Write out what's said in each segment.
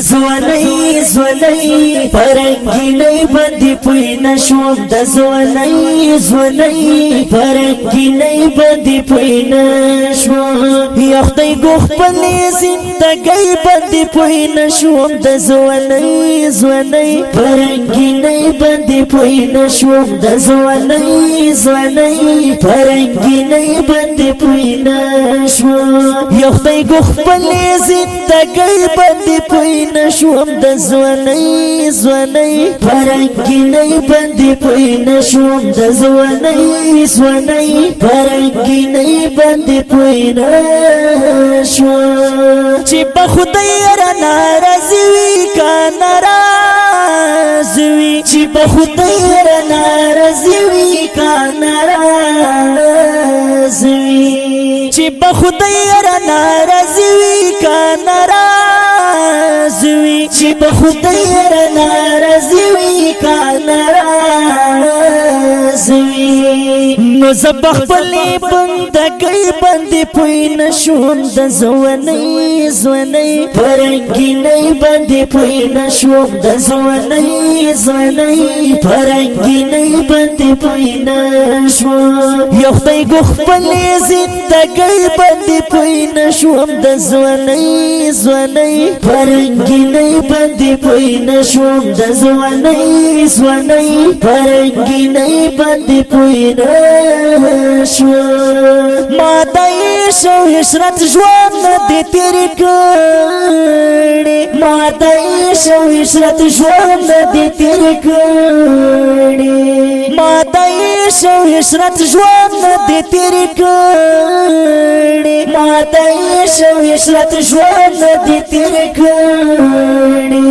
زواني زواني پرنگینی بندی پوی نشوم د زواني زواني پرنگینی بندی پوی نشوم یا خدای گوخ پلی زندگی بندی پوی نشوم د زواني زواني پرنگینی بندی پوی نشوم د زواني زواني پرنگینی بندی پوی نشوم یا خدای گوخ پلی زندگی بندی پوی نشوم د زواني زواني پرنگینی بندی پوی نشوم د زواني زواني پرنگینی بندی پوی نشوم چې په خدای را ناراضي وي کا ناراضي وي چې په خدای را ناراضي وي کا ناراضي وي چې په خدای را ناراضي وي کا ناراضي وي چې په خدای را ناراضي وي کا ناراضي وي نو زبخ پلی بندگی بندی پوی نشوم د زواني زواني پرنگینی بندی پوی نشوم د زواني زواني پرنگینی بندی پوی نشوم یا خدای گوخ پلی زندگی بندی پوی نشوم د زواني زواني پرنگینی بندی پوی نشوم د زواني زواني پرنگینی بندی پوی ما دایش او عشرت ژوند دې تیر کړې ما دایش او عشرت ژوند دې تیر کړې ما دایش او عشرت ژوند دې تیر کړې ما دایش او عشرت ژوند دې تیر کړې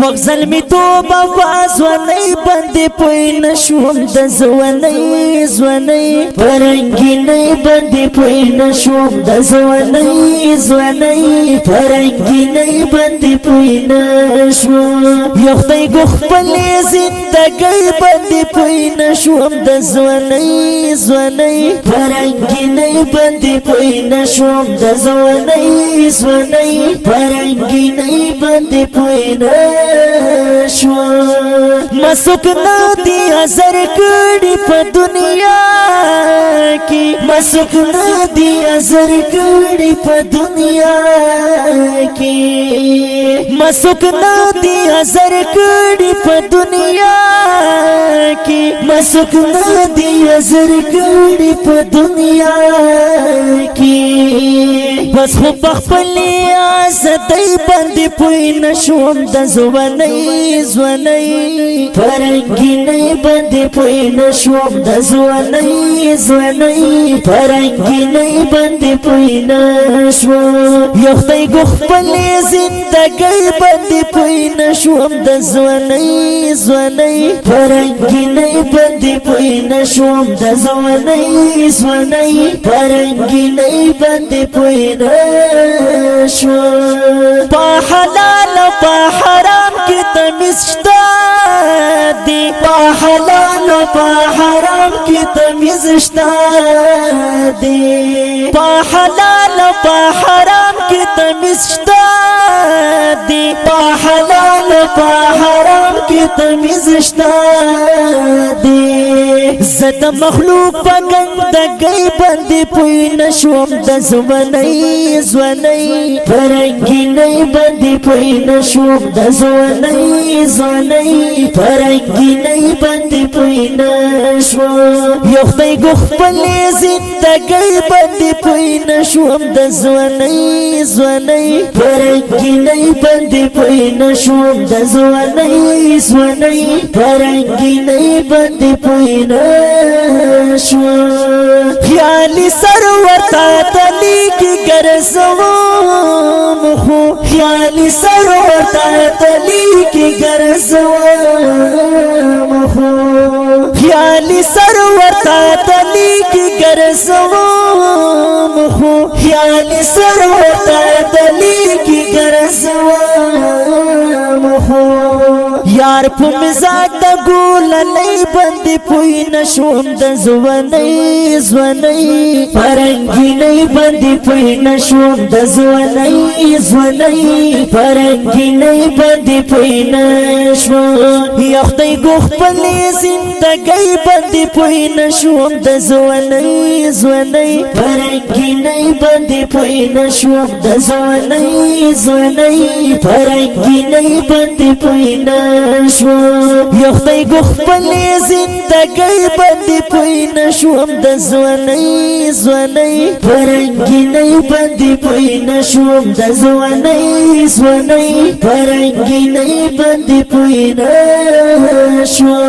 وغزل می توبه وازونی بندې پوی نشوم د زواني زواني پرنگینی بندی پوی نشوم د زواني زواني پرنگینی بندی پوی نشوم یا خدای گوخ پلی زندگی بندی پوی نشوم د زواني زواني پرنگینی بندی پوی نشوم د زواني زواني پرنگینی بندی پوی نشوم مسوک ندی ازر کړي په دنیا کې مسوک ندی ازر کړي په دنیا کې مسوک ندی ازر کړي په دنیا کې مسوک ندی ازر کړي په دنیا کې بس خو بخپلی آزدی بندی پوی نشوم د زواني زواني پرنگینی بندی پوی نشوم د زواني زواني پرنگینی بندی پوی نشوم یا خدای گوخ پلی زندگی بندی پوی نشوم د زواني زواني پرنگینی بندی پوی نشوم د زواني زواني پرنگینی بندی پوی نشوم په حلال په حرام کې تمیز شته دی په حلال په حرام کې تمیز شته دی په حلال په حرام کې تمیز شته دی په حلال په حرام کې تمیز شته دی زد مخلوق په ګندګۍ باندې پوی نشوم د زواني زواني پرنگینی باندې پوی نشوم د زواني زواني پرنگینی باندې پوی نشوم یا خدای گوخ پلی زندگی باندې پوی نشوم د زواني زواني پرنگینی باندې پوی نشوم د زواني زواني پرنگینی باندې پوی نشوم خیالی سرور تا تلی کی گرزوم خو خیالی سرور تا تلی کی گرزوم خو خیالی سرور تا تلی کی گرزوم خو خیالی سرور تا تلی کی گرزوم خو یار په مزاج د ګوللې باندې پوی نشوم د ځوانۍ ځوانۍ پرنګینۍ باندې پوی نشوم د ځوانۍ ځوانۍ پرنګینۍ باندې پوی نشوم یا خدای ګو خپلې زندګۍ باندې پوی نشوم د ځوانۍ ځوانۍ پرنګینۍ باندې پوی نشوم د ځوانۍ ځوانۍ پرنګینۍ باندې پوی نشوم یا خدای ګو خپلې زندګۍ باندې پوی نشوم د ځوانۍ ځوانۍ پرنګینۍ باندې پوی نشوم د ځوانۍ ځوانۍ پرنګینۍ باندې پوی نشوم